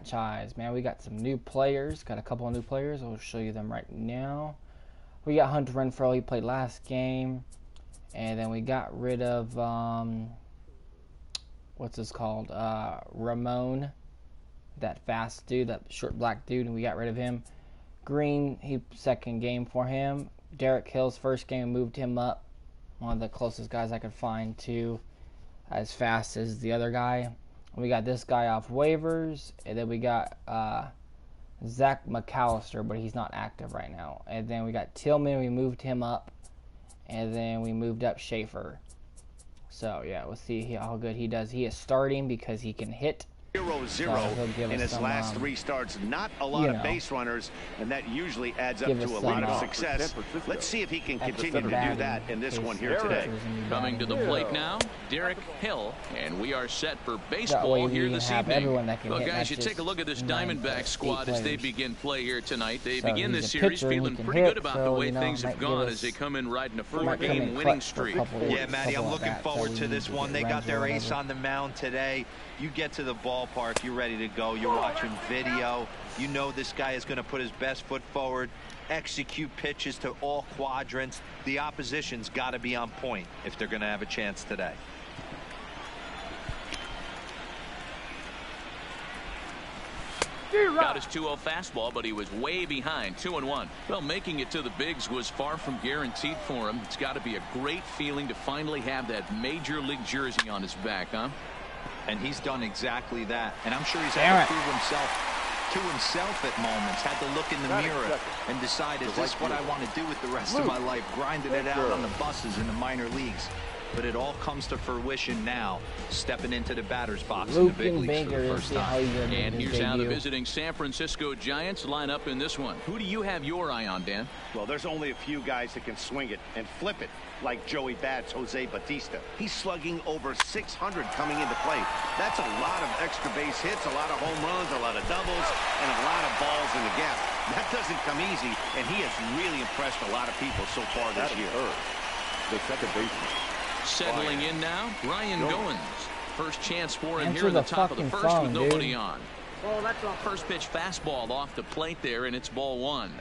franchise, man. We got some new players. Got a couple of new players. I'll show you them right now. We got Hunter Renfrow. He played last game. And then we got rid of, what's this called? Ramon. That fast dude, that short black dude. And we got rid of him. Green, second game for him. Derek Hill's first game, moved him up. One of the closest guys I could find to as fast as the other guy. We got this guy off waivers, and then we got Zach McAllister, but he's not active right now. And then we got Tillman, we moved him up, and then we moved up Schaefer. So yeah, we'll see how good he does. He is starting because he can hit. 0-0 in his last 3 starts. Not a lot of base runners, and that usually adds up to a lot of success. Let's see if he can continue to do that in this one here today. Coming to the plate now, Derek Hill, and we are set for baseball here this evening. Well, guys, you take a look at this Diamondback squad as they begin play here tonight. They begin this series feeling pretty good about the way things have gone as they come in riding a 4-game winning streak. Yeah, Matty, I'm looking forward to this one. They got their ace on the mound today. You get to the ballpark, you're ready to go. You're watching video. You know this guy is going to put his best foot forward, execute pitches to all quadrants. The opposition's got to be on point if they're going to have a chance today. Got his 2-0 fastball, but he was way behind, 2-1. Well, making it to the bigs was far from guaranteed for him. It's got to be a great feeling to finally have that major league jersey on his back, huh? And he's done exactly that. And I'm sure he's had to prove himself to himself at moments, had to look in the mirror and decide, is this what I want to do with the rest of my life? Grinding it out on the buses in the minor leagues. But it all comes to fruition now, stepping into the batter's box in the big leagues for the first time. And here's how the visiting San Francisco Giants line up in this one. Who do you have your eye on, Dan? Well, there's only a few guys that can swing it and flip it, like Joey Bats, Jose Bautista. He's slugging over 600 coming into play. That's a lot of extra base hits, a lot of home runs, a lot of doubles, and a lot of balls in the gap. That doesn't come easy, and he has really impressed a lot of people so far this year. The second baseman. Settling in now, Ryan Goins. First chance for him here in the top of the first with nobody on. Well, that's a first pitch fastball off the plate there, and it's ball 1.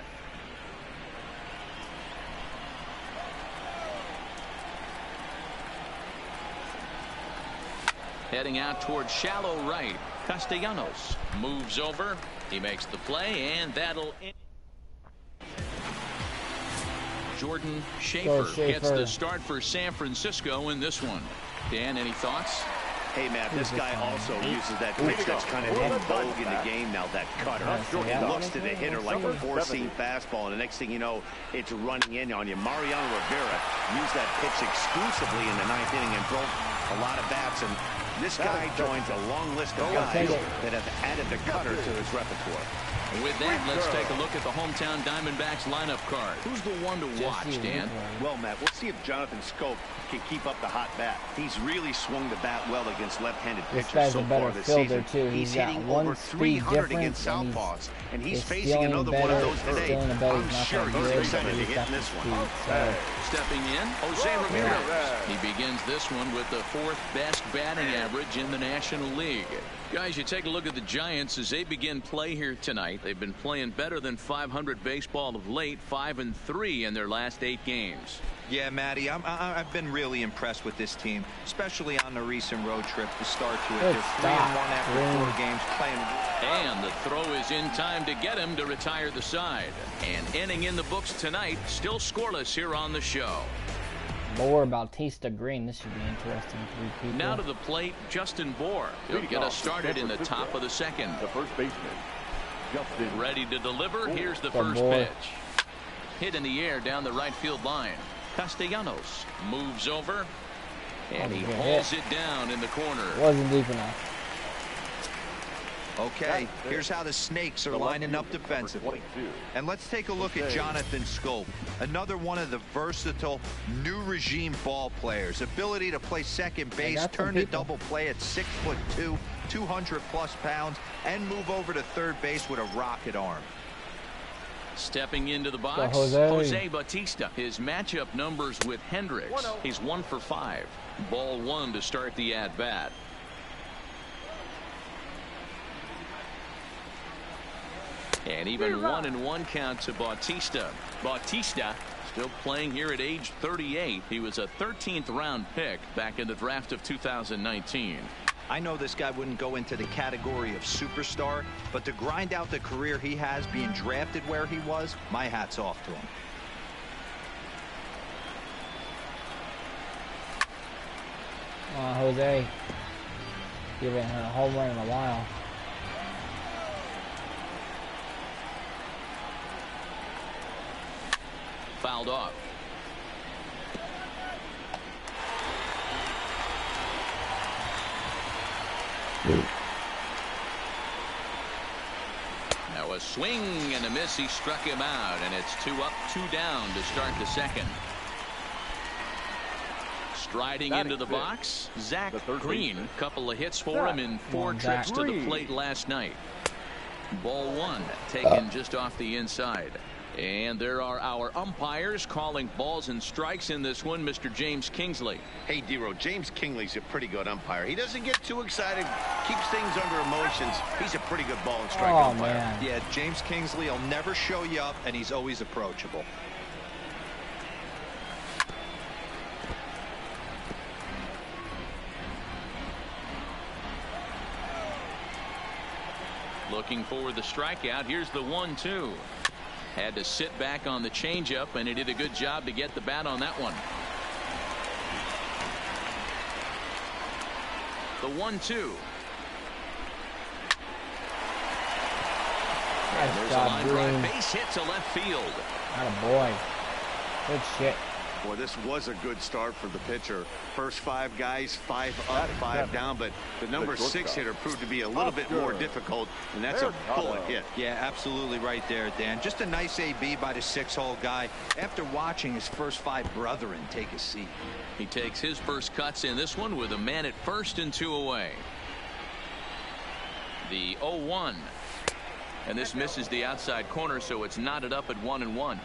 Heading out towards shallow right. Castellanos moves over. He makes the play, and that'll end. Jordan Schaefer gets the start for San Francisco in this one. Dan, any thoughts? Hey, Matt, this guy also uses that pitch that's kind of in vogue in the game now, that cutter. It looks to the hitter like a four-seam fastball, and the next thing you know, it's running in on you. Mariano Rivera used that pitch exclusively in the 9th inning and broke a lot of bats, and this guy joins a long list of guys that have added the cutter to his repertoire. With that, let's take a look at the hometown Diamondbacks lineup card. Who's the one to watch, Dan? Well, Matt, we'll see if Jonathan Schoop can keep up the hot bat. He's really swung the bat well against left-handed pitchers so far this season. He's hitting over 300 against southpaws, and he's facing another one of those today. I'm sure he's excited to hit in this one. Stepping in, Jose Ramirez. He begins this one with the 4th best batting average in the National League. Guys, you take a look at the Giants as they begin play here tonight. They've been playing better than 500 baseball of late, 5-3 in their last 8 games. Yeah, Matty, I've been really impressed with this team, especially on the recent road trip to start to it. They're 3-1 after 4 games playing. And the throw is in time to get him to retire the side. And inning in the books tonight, still scoreless here on the show. Bohr, Bautista, Green. This should be interesting. 3 people. Now to the plate, Justin Bohr. He'll get us started in the top of the second. The first baseman, Justin. Ready to deliver. Here's the first pitch. Hit in the air down the right field line. Castellanos moves over, and he hauls it down in the corner. Wasn't deep enough. Okay, here's how the Snakes are lining up defensively. And let's take a look at Jonathan Schoop, another one of the versatile new regime ball players. Ability to play second base, turn to double play at 6'2", 200+ pounds, and move over to third base with a rocket arm. Stepping into the box, Jose Bautista. His matchup numbers with Hendricks. He's 1 for 5. Ball 1 to start the at-bat. And even 1-1 count to Bautista. Bautista still playing here at age 38. He was a 13th round pick back in the draft of 2019. I know this guy wouldn't go into the category of superstar, but to grind out the career he has being drafted where he was, my hat's off to him. Jose giving her a home run in a while. Fouled off. Now a swing and a miss. He struck him out, and it's 2 up, 2 down to start the second. Striding into the box, Zach Green. Couple of hits for him in 4 trips to the plate last night. Ball 1 taken just off the inside. And there are our umpires calling balls and strikes in this one. Mr. James Kingsley. Hey, D-Row, James Kingsley's a pretty good umpire. He doesn't get too excited, keeps things under emotions. He's a pretty good ball and strike umpire. Man. Yeah, James Kingsley will never show you up, and he's always approachable. Looking for the strikeout. Here's the 1-2. Had to sit back on the changeup, and he did a good job to get the bat on that one. The 1-2. There's a line drive base hit to left field. Attaboy. Good shit. Boy, this was a good start for the pitcher. First 5 guys, 5 up, 5 down, but the number 6 hitter proved to be a little bit more difficult, and that's a bullet hit. Yeah, absolutely right there, Dan. Just a nice AB by the 6-hole guy after watching his first 5 brethren take a seat. He takes his first cuts in this one with a man at first and 2 away. The 0-1. And this misses the outside corner, so it's knotted up at 1-1.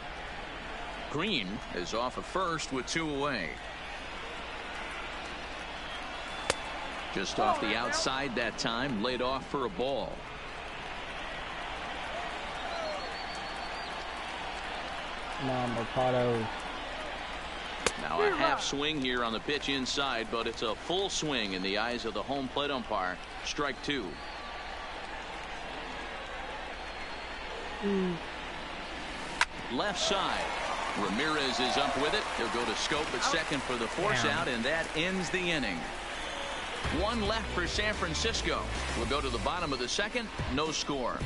Green is off at first with 2 away. Just off the outside that time, laid off for a ball. Come on, Mercado. Now a half swing here on the pitch inside, but it's a full swing in the eyes of the home plate umpire. Strike 2. Left side. Ramirez is up with it. He'll go to Scope at second for the force out, and that ends the inning. 1 left for San Francisco. We'll go to the bottom of the second. No score.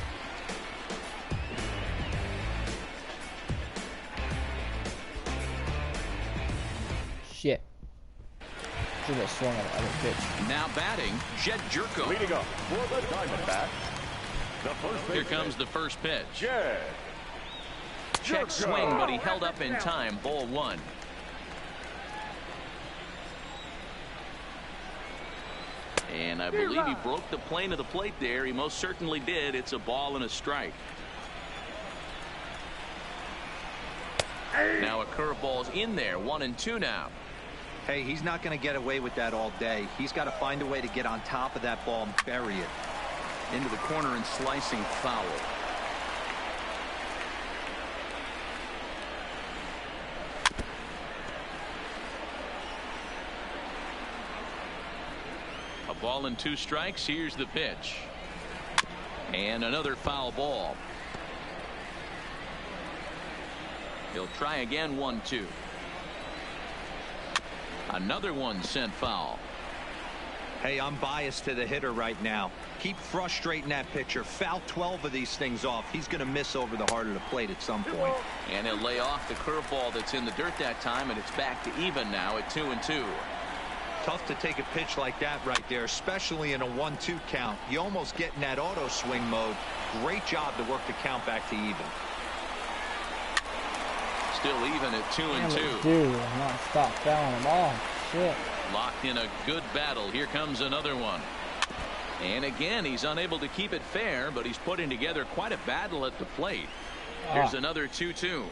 Shit. Should have swung on the other pitch. Now batting, Jed Jerko. Leading up for the Diamondbacks, the first Here comes the first pitch. Jed Check Jerko. swing, but he held up in time. Ball 1. And I believe he broke the plane of the plate there. He most certainly did. It's a ball and a strike. Now a curveball's in there. 1-2 now. Hey, he's not going to get away with that all day. He's got to find a way to get on top of that ball and bury it. Into the corner and slicing foul. A ball and 2 strikes. Here's the pitch. And another foul ball. He'll try again. 1-2. Another one sent foul. Hey, I'm biased to the hitter right now. Keep frustrating that pitcher. Foul 12 of these things off. He's going to miss over the heart of the plate at some point. And he'll lay off the curveball that's in the dirt that time, and it's back to even now at 2-2. Tough to take a pitch like that right there, especially in a 1-2 count. You almost get in that auto swing mode. Great job to work the count back to even. Still even at 2-2. Dude, not stop fouling them all. Shit. Locked in a good battle. Here comes another one. And again, he's unable to keep it fair, but he's putting together quite a battle at the plate. Here's another 2-2.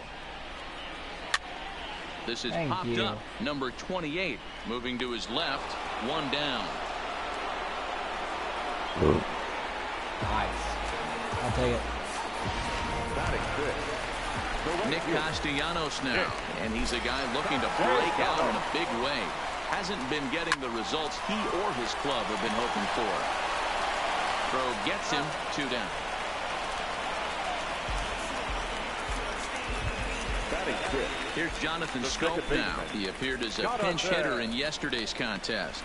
This is popped up. Number 28 moving to his left. 1 down. Nice. I'll take it. Nick Castellanos now, and he's a guy looking to break out in a big way. Hasn't been getting the results he or his club have been hoping for. Throw gets him 2 down. Here's Jonathan Schoop now. He appeared as a pinch hitter in yesterday's contest.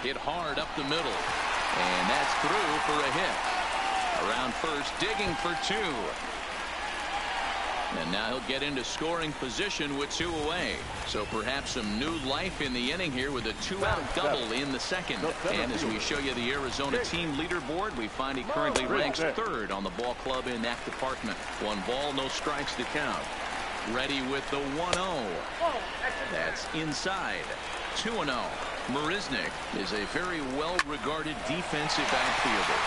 Hit hard up the middle, and that's through for a hit. Around first, digging for 2. And now he'll get into scoring position with 2 away. So perhaps some new life in the inning here with a 2-out double in the second. And as we show you the Arizona team leaderboard, we find he currently ranks 3rd on the ball club in that department. 1 ball, no strikes to count. Ready with the 1-0. That's inside. 2-0. Marisnick is a very well-regarded defensive outfielder.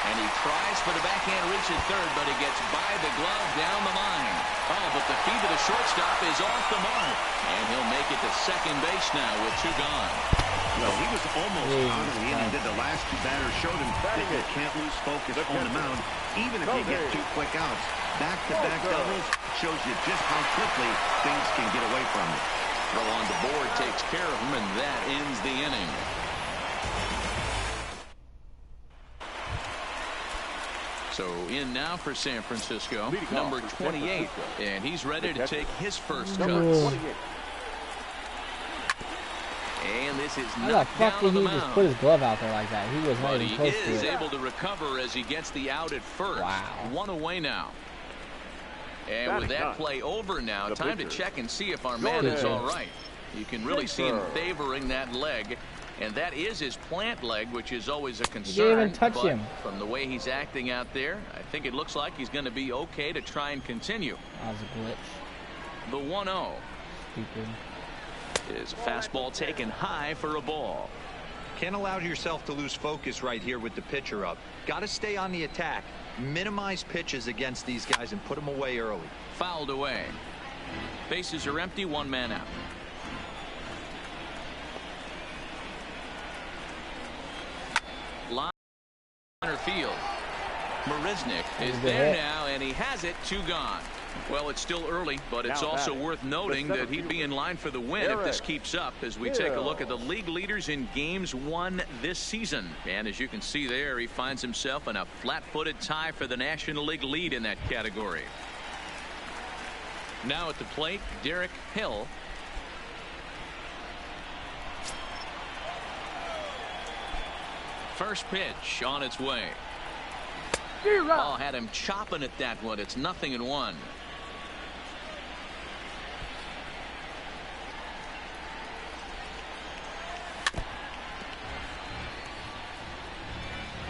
And he tries for the backhand reach at third, but he gets by the glove down the line. Oh, but the feed to the shortstop is off the mark. And he'll make it to second base now with 2 gone. Well, he was almost out of the inning. Did the last 2 batters showed him that you can't lose focus on the mound, even if you get 2 quick outs. Back-to-back doubles shows you just how quickly things can get away from you. Throw on the board takes care of him, and that ends the inning. So in now for San Francisco, number 28, and he's ready to take his first cuts. And this is knocked down on the mound. He just put his glove out there like that? He was not even close to it. He is able to recover as he gets the out at first. Wow. 1 away now. And with that play over now, time to check and see if our man is all right. You can really see him favoring that leg. And that is his plant leg, which is always a concern. He didn't even touch him. From the way he's acting out there, I think it looks like he's going to be okay to try and continue. That was a glitch. The 1-0. Stupid. Is a fastball taken high for a ball. Can't allow yourself to lose focus right here with the pitcher up. Got to stay on the attack. Minimize pitches against these guys and put them away early. Fouled away. Bases are empty, 1 man out. Center field. Marisnick is there now, and he has it. 2 gone. Well, it's still early, but it's also worth noting that he'd be in line for the win if this keeps up as we take a look at the league leaders in games won this season. And as you can see there, he finds himself in a flat-footed tie for the National League lead in that category. Now at the plate, Derek Hill. First pitch on its way. Ball had him chopping at that one. It's 0-1.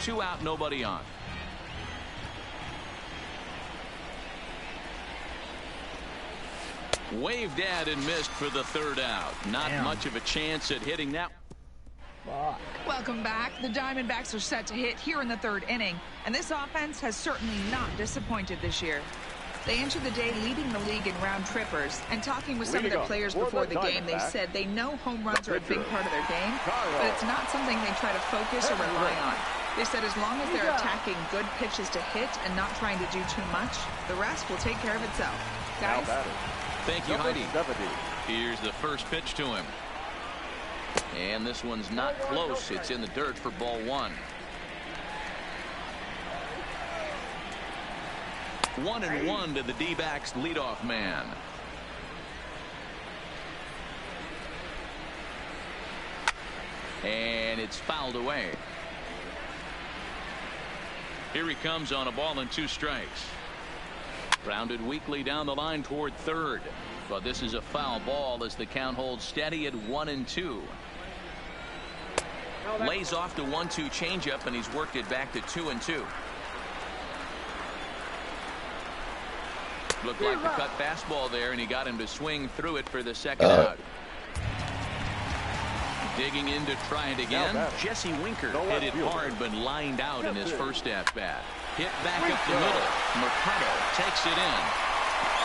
Two out, nobody on. Waved at and missed for the 3rd out. Not much of a chance at hitting that. Welcome back. The Diamondbacks are set to hit here in the 3rd inning, and this offense has certainly not disappointed this year. They entered the day leading the league in round trippers, and talking with some of their players before the game, they said they know home runs are a big part of their game, but it's not something they try to focus or rely on. They said as long as they're attacking good pitches to hit and not trying to do too much, the rest will take care of itself. Guys? Thank you, Heidi. Here's the first pitch to him. And this one's not close. It's in the dirt for ball 1. 1-1 to the D-backs leadoff man. And it's fouled away. Here he comes on a ball and 2 strikes. Grounded weakly down the line toward 3rd. But this is a foul ball as the count holds steady at 1-2. Lays off the 1-2 changeup, and he's worked it back to 2-2. Looked like the cut fastball there, and he got him to swing through it for the 2nd out. Digging in to try it again. Jesse Winker hit it hard, but lined out in his first at-bat. Hit back up the middle. Mercado takes it in.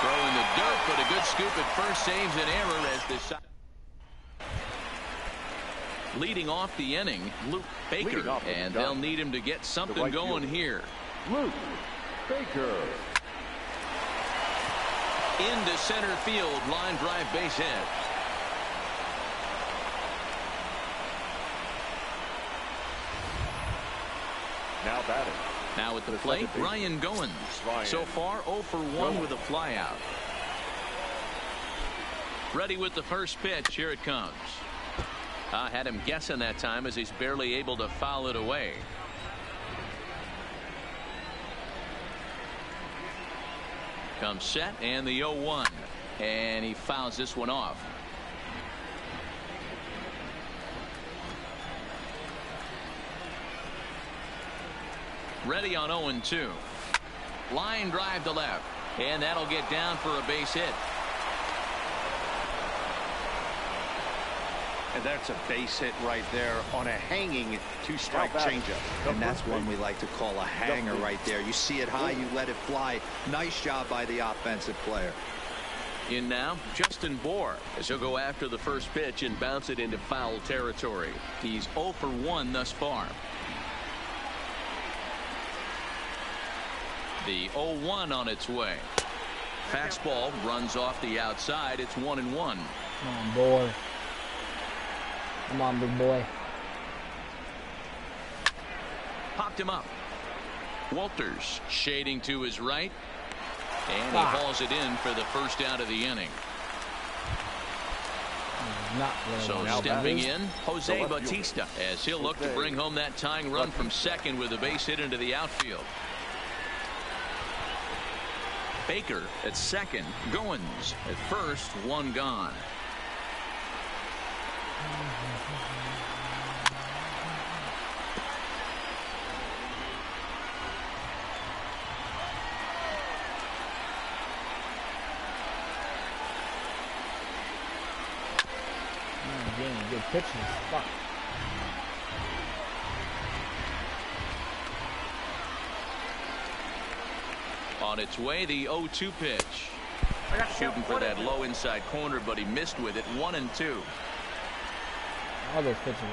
Throw in the dirt, but a good scoop at first saves an error as the leading off the inning, Luke Baker, and they'll need him to get something going here. Luke Baker. Into center field, line drive, base hit. Now batting. Now at the plate, Ryan Goins. So far, 0 for 1 with a flyout. Ready with the first pitch. Here it comes. I had him guessing that time as he's barely able to foul it away. Comes set and the 0-1. And he fouls this one off. Ready on 0-2. Line drive to left. And that'll get down for a base hit. And that's a base hit right there on a hanging two-strike changeup. And that's one we like to call a hanger right there. You see it high, you let it fly. Nice job by the offensive player. In now, Justin Bour, as he'll go after the first pitch and bounce it into foul territory. He's 0 for 1 thus far. The 0-1 on its way. Fastball runs off the outside. It's 1-1. Come on, boy. Come on, big boy. Popped him up. Walters shading to his right. And he hauls it in for the first out of the inning. So stepping in, Jose Bautista, as he'll look to bring home that tying run from second with a base hit into the outfield. Baker at second. Goins at first. One gone. Getting a good pitch in the spot. On its way, the 0-2 pitch. Shooting for that low inside corner, but he missed with it. 1-2. All those pitches were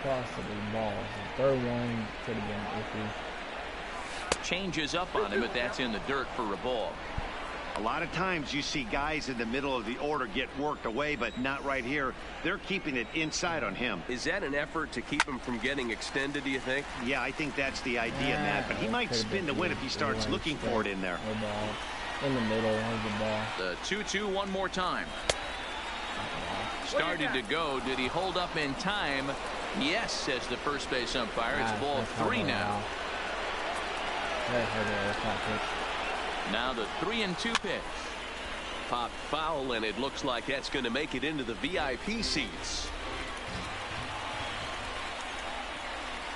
possibly balls. The third one could have been iffy. Changes up on him, but that's in the dirt for a ball. A lot of times you see guys in the middle of the order get worked away, but not right here. They're keeping it inside on him. Is that an effort to keep him from getting extended, do you think? Yeah, I think that's the idea, Matt. But he might spin to win if he starts looking for it in there. No ball. In the middle of the ball. The 2-2 one more time. Started to go. Did he hold up in time? Yes, says the first base umpire. It's ball 3 now. Now the 3-2 pitch. Popped foul, and it looks like that's going to make it into the VIP seats.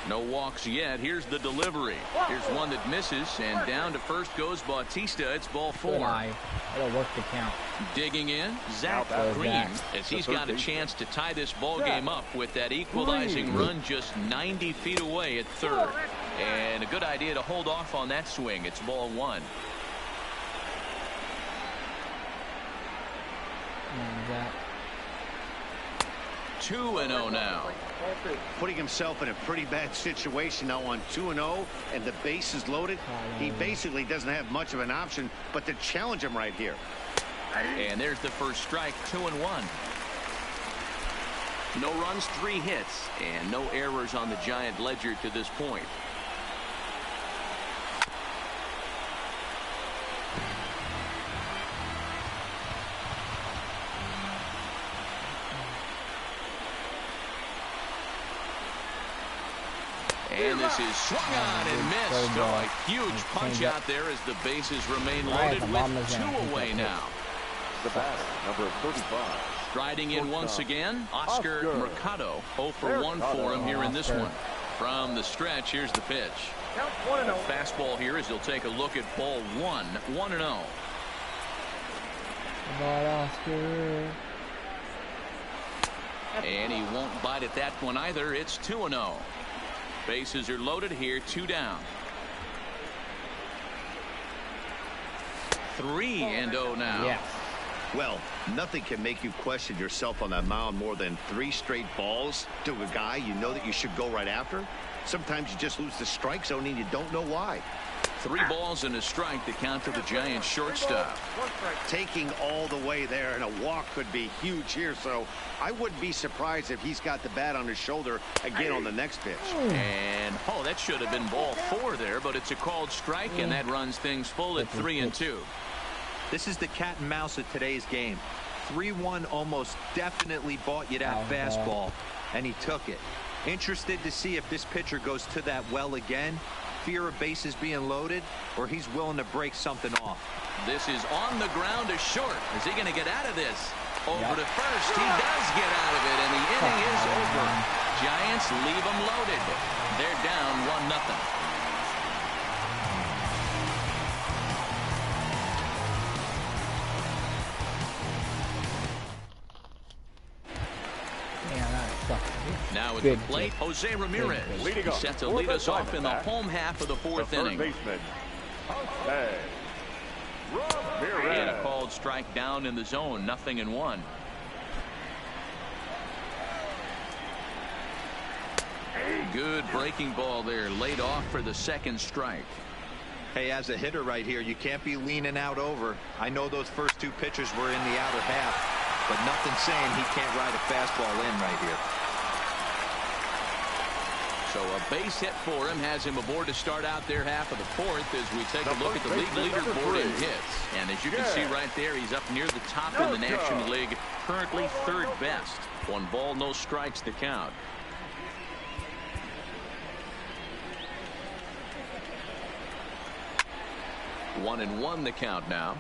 No walks yet. Here's the delivery. Here's one that misses, and down to first goes Bautista. It's ball 4. It'll work the count. Digging in, Zach Green, as he's got a chance to tie this ball game up with that equalizing run just 90 feet away at third. And a good idea to hold off on that swing. It's ball 1. 2-0 now. Putting himself in a pretty bad situation now on 2-0, and the base is loaded. He basically doesn't have much of an option but to challenge him right here. And there's the first strike. 2-1. No runs, 3 hits, and no errors on the Giant ledger to this point. And this is swung on and missed. Oh, a huge punch out there as the bases remain loaded with 2 away now. The batter, number 35. Striding in once again, Oscar Mercado. 0 for 1 for him here in this one. From the stretch, here's the pitch. Fastball here as he'll take a look at ball 1. 1-0. Oscar. And he won't bite at that one either. It's 2-0. Bases are loaded here. 2 down. 3-0 now. Yes. Well, nothing can make you question yourself on that mound more than 3 straight balls to a guy you know that you should go right after. Sometimes you just lose the strike zone and you don't know why. 3 balls and a strike to count to the Giants shortstop. Taking all the way there, and a walk could be huge here, so I wouldn't be surprised if he's got the bat on his shoulder again on the next pitch. And that should have been ball 4 there, but it's a called strike, and that runs things full at 3-2. This is the cat and mouse of today's game. 3-1 almost definitely bought you that fastball, and he took it. Interested to see if this pitcher goes to that well again. Fear of bases being loaded, or he's willing to break something off. This is on the ground to short. Is he going to get out of this? Over to first. He does get out of it, and the inning is over. Giants leave them loaded. They're down 1-0. Now at the plate, Jose Ramirez. He's set to lead us off in the home half of the 4th inning. And a called strike down in the zone, 0-1. Good breaking ball there, laid off for the 2nd strike. Hey, as a hitter right here, you can't be leaning out over. I know those first 2 pitches were in the outer half, but nothing saying he can't ride a fastball in right here. So a base hit for him has him aboard to start out their half of the 4th as we take a look at the league leaderboard in hits. And as you can see right there, he's up near the top in the National League, currently 3rd best. 1 ball, no strikes to count. One and 1 the count now.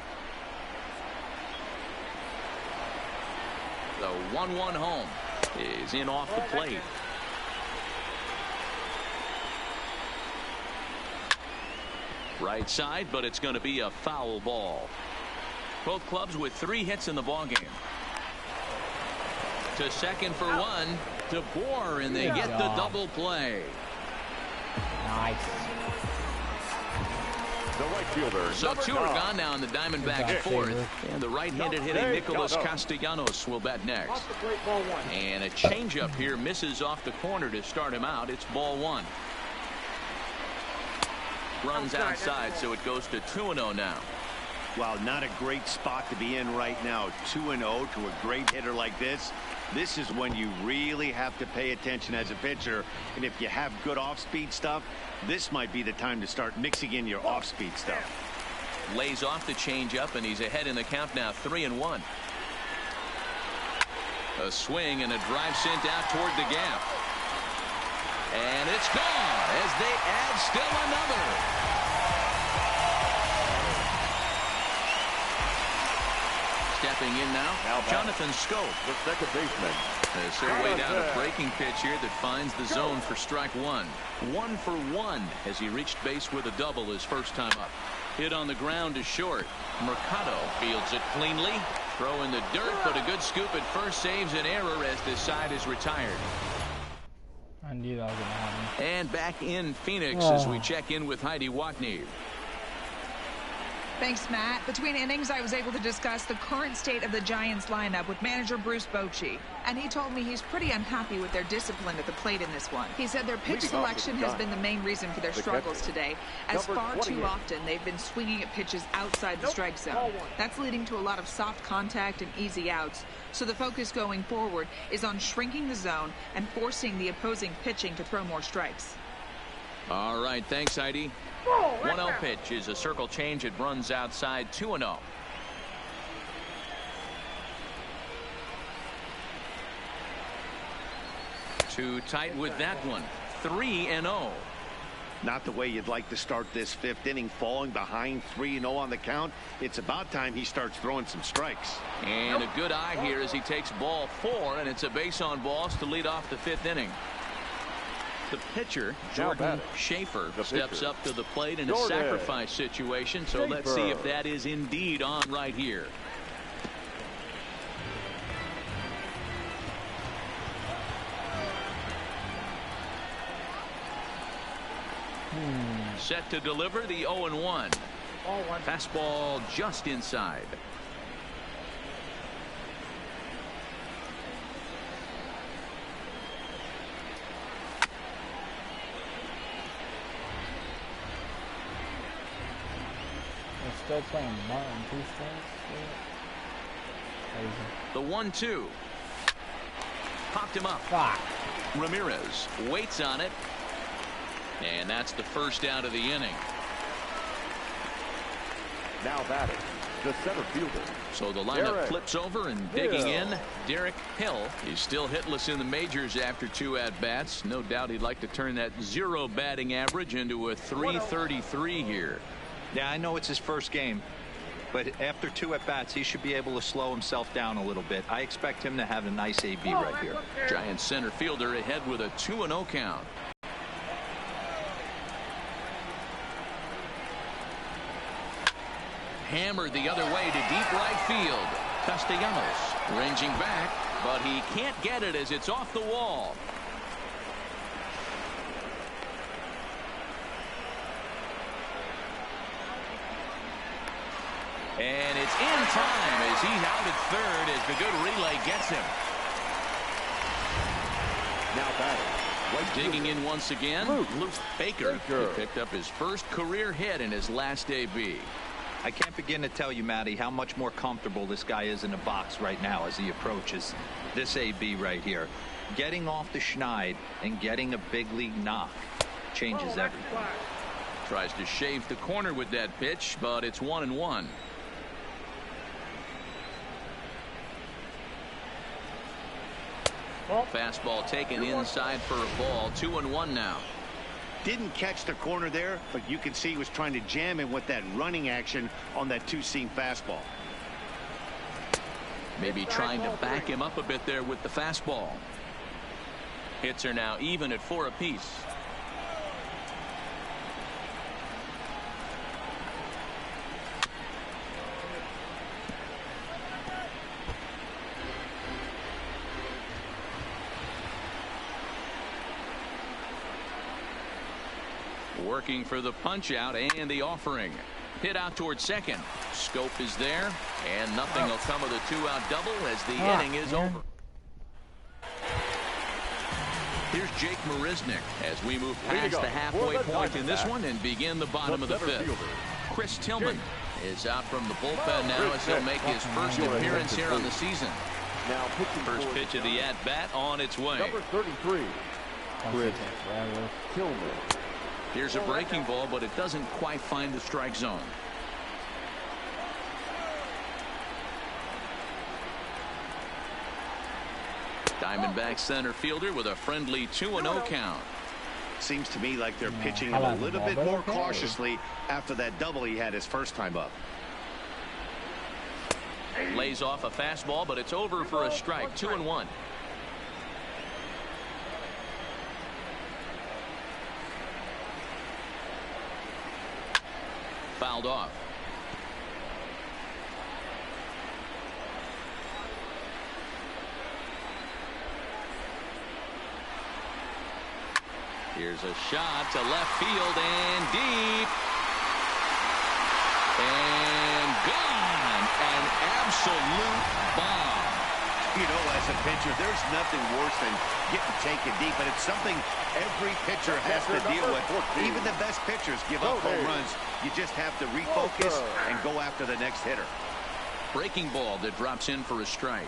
The 1-1 home is in off the plate. Right side, but it's going to be a foul ball. Both clubs with 3 hits in the ballgame. To second for 1. To Bohr, and they get the double play. Nice. The right fielder. So 2 are gone now in the Diamondbacks 4th. And the right-handed hitting Nicholas Castellanos will bat next. And a changeup here misses off the corner to start him out. It's ball 1. Runs outside, so it goes to 2-0 now. Wow, not a great spot to be in right now. 2-0 to a great hitter like this. This is when you really have to pay attention as a pitcher. And if you have good off-speed stuff, this might be the time to start mixing in your off-speed stuff. Lays off the changeup, and he's ahead in the count now, 3-1. A swing and a drive sent out toward the gap. And it's gone as they add still another. Stepping in now, Jonathan Schoop, the second baseman. As they're way down a breaking pitch here that finds the zone for strike 1. 1 for 1 as he reached base with a double his first time up. Hit on the ground to short. Mercado fields it cleanly. Throw in the dirt, but a good scoop at first saves an error as this side is retired. I knew that was going to happen. And back in Phoenix as we check in with Heidi Watney. Thanks, Matt. Between innings, I was able to discuss the current state of the Giants lineup with manager Bruce Bochy, and he told me he's pretty unhappy with their discipline at the plate in this one. He said their pitch selection has been the main reason for their struggles today, as far too often they've been swinging at pitches outside the strike zone. That's leading to a lot of soft contact and easy outs, so the focus going forward is on shrinking the zone and forcing the opposing pitching to throw more strikes. All right, thanks, Heidi. 1-0 pitch is a circle change. It runs outside, 2-0. Too tight with that one. 3-0. Not the way you'd like to start this 5th inning, falling behind 3-0 on the count. It's about time he starts throwing some strikes. And a good eye here as he takes ball 4, and it's a base on balls to lead off the 5th inning. The pitcher, Jordan Schaefer, steps up to the plate in a sacrifice situation, so let's see if that is indeed on right here. Set to deliver the 0-1. Fastball just inside. still playing Martin 2 strings. Crazy. The 1-2. Popped him up. Fuck. Ramirez waits on it. And that's the first out of the inning. Now batting, the center fielder. So the lineup flips over and digging in. Derek Hill. He's still hitless in the majors after 2 at-bats. No doubt he'd like to turn that 0 batting average into a .333 here. Yeah, I know it's his first game, but after 2 at-bats, he should be able to slow himself down a little bit. I expect him to have a nice AB right here. Giants center fielder ahead with a 2-0 count. Hammered the other way to deep right field. Castellanos ranging back, but he can't get it as it's off the wall. And it's in time as he's out at third as the good relay gets him. Now batting, digging in once again. Luke Baker. He picked up his first career hit in his last AB. I can't begin to tell you, Matty, how much more comfortable this guy is in the box right now as he approaches this AB right here. Getting off the schneid and getting a big league knock changes everything. Tries to shave the corner with that pitch, but it's 1-1. Fastball taken inside for a ball. 2-1 now. Didn't catch the corner there, but you can see he was trying to jam him with that running action on that 2-seam fastball. Maybe trying to back him up a bit there with the fastball. Hits are now even at 4 apiece. Working for the punch out and the offering. Hit out towards second. Scope is there, and nothing will come of the 2-out double as the inning is over. Here's Jake Marisnick as we move past the halfway point in this one and begin the bottom of the 5th. Chris Tillman is out from the bullpen now as he'll make his first appearance here on the season. First pitch of the at-bat on its way. Number 33, Chris Tillman. Here's a breaking ball, but it doesn't quite find the strike zone. Diamondback center fielder with a friendly 2-0 count. Seems to me like they're pitching him a little bit more cautiously after that double he had his first time up. Lays off a fastball, but it's over for a strike. 2-1. Fouled off. Here's a shot to left field and deep. And gone. An absolute bomb. You know, as a pitcher, there's nothing worse than getting taken deep, but it's something every pitcher has to deal with. Even the best pitchers give up home runs. You just have to refocus and go after the next hitter. Breaking ball that drops in for a strike.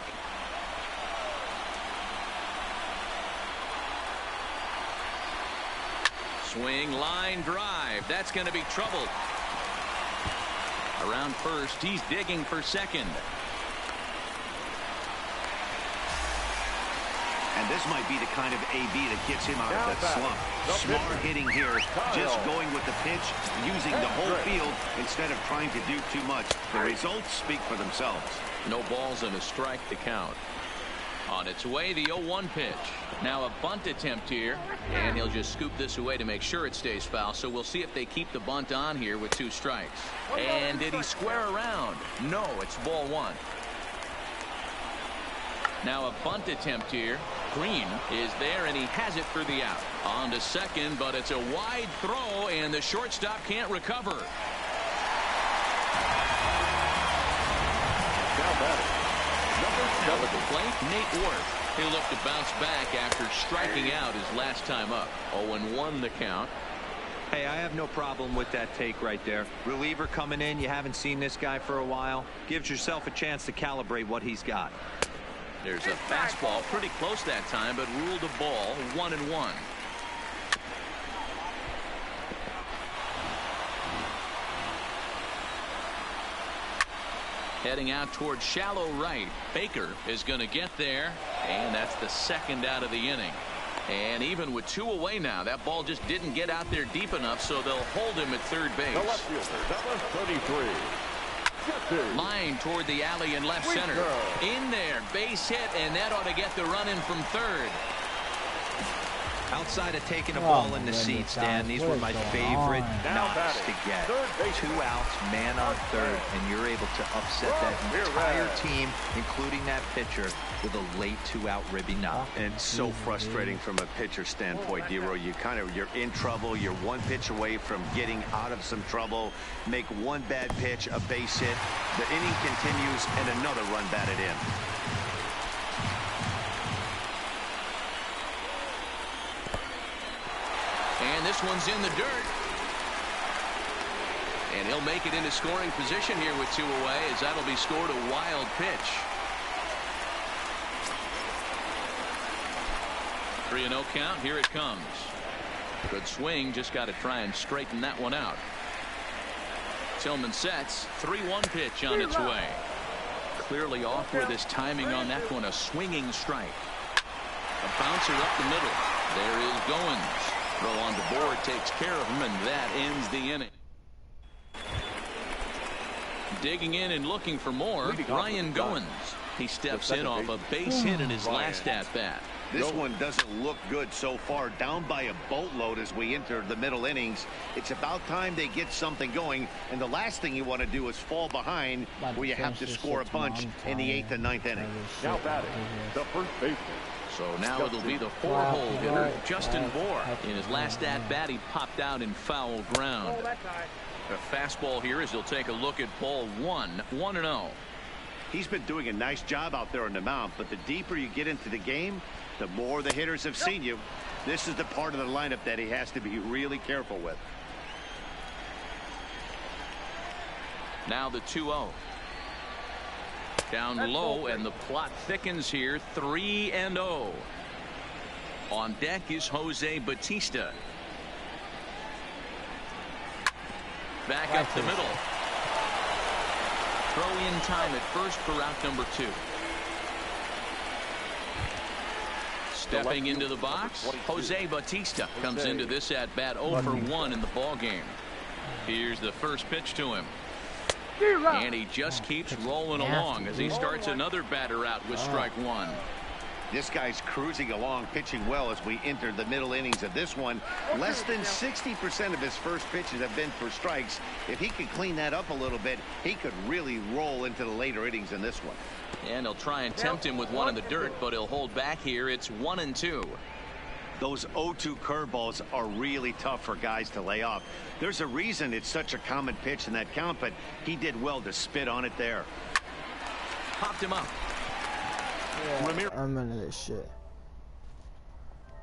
Swing, line drive. That's going to be trouble. Around first, he's digging for second. And this might be the kind of AB that gets him out of that slump. Smart hitting here, just going with the pitch, using the whole field instead of trying to do too much. The results speak for themselves. No balls and a strike to count. On its way, the 0-1 pitch. Now a bunt attempt here, and he'll just scoop this away to make sure it stays foul. So we'll see if they keep the bunt on here with 2 strikes. And did he square around? No, it's ball 1. Now a bunt attempt here. Green is there, and he has it for the out. On to second, but it's a wide throw, and the shortstop can't recover. Now batting, Now at the plate, Nate Worth. He'll look to bounce back after striking out his last time up. 0-1 the count. Hey, I have no problem with that take right there. Reliever coming in, you haven't seen this guy for a while. Gives yourself a chance to calibrate what he's got. There's a fastball pretty close that time, but ruled a ball, 1-1. Heading out towards shallow right. Baker is going to get there, and that's the second out of the inning. And even with 2 away now, that ball just didn't get out there deep enough, so they'll hold him at third base. The left fielder, number 33. Line toward the alley in left center. In there, base hit, and that ought to get the run in from third. Outside of taking a ball in the seats, Dan, these were my favorite knocks to get. 2 outs, man on third, and you're able to upset that entire team, including that pitcher, with a late 2-out ribby knock. And so frustrating from a pitcher standpoint, D-Roy. You're in trouble. You're 1 pitch away from getting out of some trouble. Make 1 bad pitch, a base hit. The inning continues, and another run batted in. And this one's in the dirt. And he'll make it into scoring position here with 2 away, as that'll be scored a wild pitch. 3-0 count. Here it comes. Good swing. Just got to try and straighten that one out. Tillman sets. 3-1 pitch on its way. Clearly off with his timing on that one. A swinging strike. A bouncer up the middle. There is Goins. Throw on the board takes care of him, and that ends the inning. Digging in and looking for more, Ryan Goins. He steps in off a base hit in his last at-bat. This one doesn't look good so far. Down by a boatload as we enter the middle innings. It's about time they get something going, and the last thing you want to do is fall behind where you have to score a bunch in the 8th and 9th inning. Now batting, the first baseman. So now it'll be the 4-hole hitter, Justin Bour. In his last at-bat, he popped out in foul ground. A fastball here as he'll take a look at ball 1, 1-0. He's been doing a nice job out there on the mound, but the deeper you get into the game, the more the hitters have seen you. This is the part of the lineup that he has to be really careful with. Now the 2-0. Down low, and the plot thickens here. 3-0. On deck is Jose Bautista. Back up the middle. Throw in time at first for out number 2. Stepping into the box, Jose Bautista comes into this at bat 0 for 1 in the ball game. Here's the first pitch to him. And he just keeps rolling along as he starts another batter out with strike 1. This guy's cruising along, pitching well as we enter the middle innings of this one. Less than 60% of his first pitches have been for strikes. If he could clean that up a little bit, he could really roll into the later innings in this one. And he'll try and tempt him with one in the dirt, but he'll hold back here. It's 1-2. Those 0-2 curveballs are really tough for guys to lay off. There's a reason it's such a common pitch in that count, but he did well to spit on it there. Popped him up. Yeah, I'm into this shit.